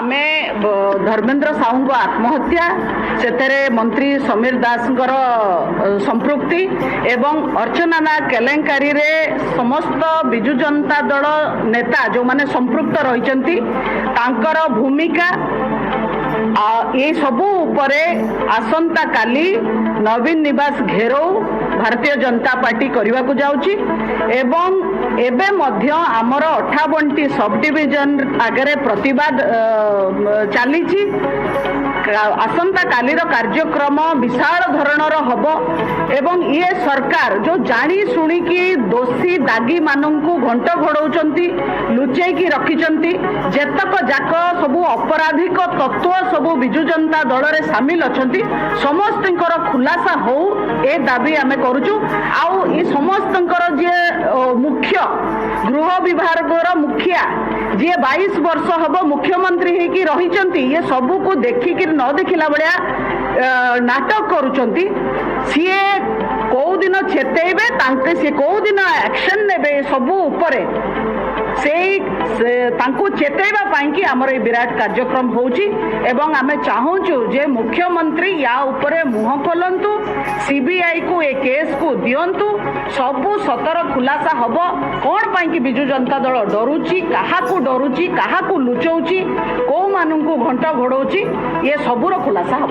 आमे धर्मेंद्र साहू को आत्महत्या से मंत्री समीर दास संपृक्ति एवं अर्चना नाग केलेंकारी रे समस्त बिजु जनता दल नेता जो माने संपृक्त रही भूमिका ये सबू उपरे आसंता काली नवीन निवास घेराव भारतीय जनता पार्टी करने को जाउची एवं एबे मध्य आमर 58टी सब डिविजन आगे प्रतिवाद चली आसंता कालीर कार्यक्रम विशाल धरणर हब एवं ये सरकार जो जानी शुणिकी दोषी दागी मानू घंट घोड़ौंती लुचेकी रखिंट जेतक जाक सबू अपराधिक तत्व सबू बिजु जनता दल में सामिल अच्छा समस्त खुलासा हो ए दाबी आम करुचु आउ ये समस्त जे मुख्य गृह विभाग मुखिया जी 22 वर्ष हम मुख्यमंत्री होगी रही ये सबू को देखिक न देखला भाया नाटक करुचंती सी कौ दिन चेतेबे सी कौ दिन एक्शन ने सबू उपरे तांको चेतेबा पाई कि आमर ये विराट कार्यक्रम होउची एवं आमे चाहूचु जे मुख्यमंत्री या उपरे मुह खोलंतु सीबीआई को ए केस को दियंतु सबू सतर खुलासा हब कौन पाई कि बिजु जनता दल डरुची काहाकू डरुची काहाकू लुचौची को मानू घंटा घोड़ौची ये सबूर खुलासा हब।